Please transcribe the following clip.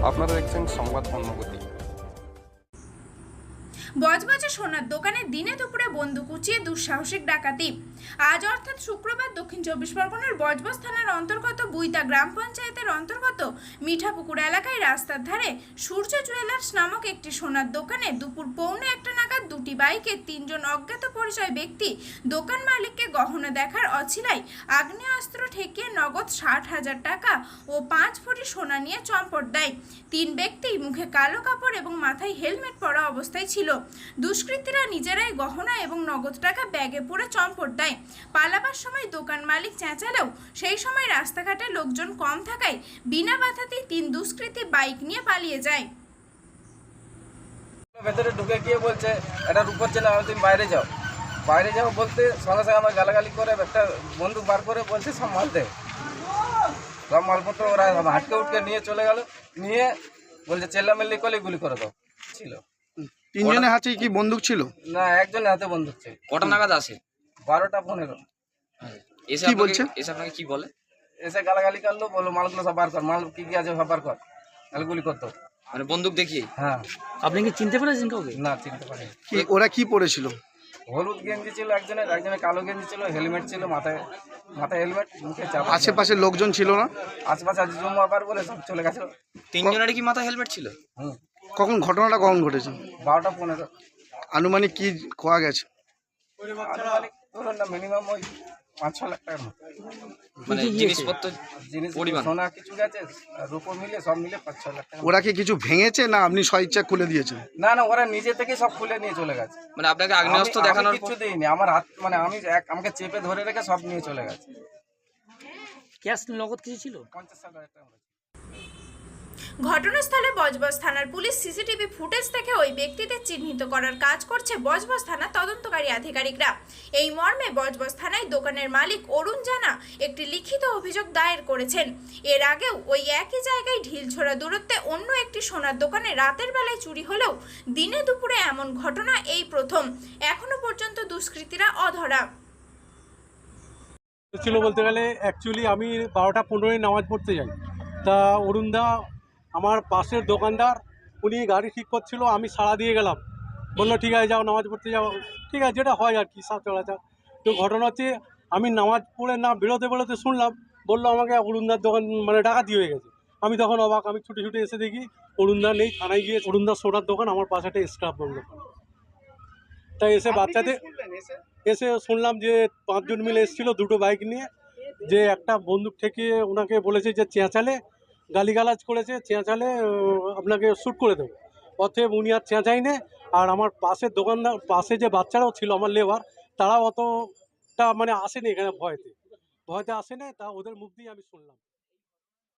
আপনারা দেখছেন সংবাদ অন্নগতি। বজবজে সোনার দোকানে দিনে দুপুরে বন্দুক উঁচিয়ে দুঃসাহসিক ডাকাতি। আজ অর্থাৎ শুক্রবার দক্ষিণ চব্বিশ পরগনার বজবজ থানার অন্তর্গত বুইতা গ্রাম পঞ্চায়েতের অন্তর্গত মিঠাপুকুর এলাকায় রাস্তার ধারে সূর্য জুয়েলার্স নামক একটি সোনার দোকানে দুপুর 1:15 নাগাদ দুটি বাইকে 3 জন অজ্ঞাত পরিচয় ব্যক্তি দোকান মালিককে গহনা দেখার অছিলায় আগ্নেয়াস্ত্র ঠেকিয়ে নগদ 60,000 টাকা ও 5 ভরি সোনা নিয়ে চম্পট দেয়। 3 ব্যক্তি মুখে কালো কাপড় এবং মাথায় হেলমেট পরা অবস্থায় ছিল। দুষ্কৃতীরা নিজেরাই গহনা এবং নগদ টাকা ব্যাগে পুরে চম্পট দেয়। পালাবার সময় দোকান মালিক চেঁচালেও সেই সময় রাস্তাঘাটে লোকজন কম থাকায় বিনা বাধাতেই 3 দুষ্কৃতী বাইক নিয়ে পালিয়ে যায়। ভেতরে ঢুকে গিয়ে বলছে এটা রূপর জেলা, তুমি বাইরে যাও বলতে সঙ্গে সঙ্গে আমার গালাগালি করে একটা বন্দুক বার করে বলছে সব মাল দে। সব মালপত্র ওরা হাটকে উঠকে নিয়ে চলে গেল, নিয়ে বলছে চেল্লামেল্লি করলে গুলি করে দাও। ছিল 3 জনের হাতে কি বন্দুক ছিল? না, একজনের হাতে বন্দুক ছিল। কটা নাগাদ আসে? 12:15 এসে কি আপনাকে বলছে? এসে আপনাকে কি বলে? এসে গালাগালি করলো, বললো মালগুলো সব বার কর, মাল কি কি আছে সব বার কর, তাহলে গুলি করতো। মানে বন্দুক দেখিয়ে? হ্যাঁ। আপনি কি চিনতে পেরেছেন কাউকে? না, চিনতে পারিনি। কি ওরা কি পরেছিল? হলুদ গেঞ্জি ছিল একজনের কালো গেঞ্জি ছিল, হেলমেট ছিল, মাথায় হেলমেট, মুখে চাপা। আশেপাশে লোকজন ছিল না? আশপাশে জুম আবার বলে সব চলে গেছে। 3 জনেরই কি মাথা হেলমেট ছিল? হুম। ঘটনাটা কখন ঘটেছে? 12:15। আনুমানিক কি খোয়া গেছে? আনুমানিক ধরুন না, মিনিমাম ওই 5-6 লাখ টাকার মতো। মানে জিনিসপত্র জিনিস পরিমাণ? সোনা কিছু গেছে, আর রূপো মিলে সব মিলে 5-6 লাখ টাকা। ওরা কি কিছু ভেঙেছে না আপনি স্বেচ্ছা খুলে দিয়েছেন? না, ওরা নিজে থেকে সব খুলে নিয়ে চলে গেছে। মানে আপনাকে আগ্নেয়াস্ত্র দেখানোর কিছু পর দিইনি, আমার হাত মানে আমাকে চেপে ধরে রেখে সব নিয়ে চলে গেছে। ক্যাশ নগদ কিছু ছিল? 50,000 টাকা। ঘটনাস্থলে বজবজ থানার পুলিশ সিসিটিভি ফুটেজ থেকে ওই ব্যক্তিদের চিহ্নিত করার কাজ করছে বজবজ থানার তদন্তকারী আধিকারিকরা। এই মর্মে বজবজ থানায় দোকানের মালিক অরুণ জানা একটি লিখিত অভিযোগ দায়ের করেছেন। এর আগেও ওই একই জায়গায় ঢিলছোড়া দূরত্বে অন্য একটি সোনার দোকানে রাতের বেলায় চুরি হলেও দিনে দুপুরে এমন ঘটনা এই প্রথম। এখনো পর্যন্ত দুষ্কৃতীরা অধরা। ছিল বলতে গেলে অ্যাকচুয়ালি আমি 12:15 নামাজ পড়তে যাই। তা অরুণদা আমার পাশের দোকানদার, উনি গাড়ি ঠিক করছিল, আমি সাড়া দিয়ে গেলাম, বললো ঠিক আছে যাও নামাজ পড়তে যাও, ঠিক আছে যেটা হয় আর কি চলাচল। তো ঘটনা হচ্ছে আমি নামাজ পড়ে না বেরোতে শুনলাম, বললো আমাকে অরুণদার দোকান মানে ডাকাতি হয়ে গেছে। আমি তখন অবাক, আমি ছুটে এসে দেখি অরুণদা নেই, থানায় গিয়ে অরুণদার সোনার দোকান, আমার পাশে একটা স্ক্রাপ দোকান। তাই এসে বাচ্চাদের এসে শুনলাম যে 5 জন মিলে এসেছিলো 2টো বাইক নিয়ে, যে একটা বন্দুক ঠেকিয়ে ওনাকে বলেছে যে চেঁচালে গালিগালাজ করেছে, চেঁচালে আপনাকে শ্যুট করে দেবো। অতএব উনি আর চেঁচাই নে। আর আমার পাশের দোকানদার, পাশে যে বাচ্চারাও ছিল আমার লেবার, তারাও অতটা মানে আসেনি এখানে ভয়তে আসেনি, তা ওদের মুখ দিয়ে আমি শুনলাম।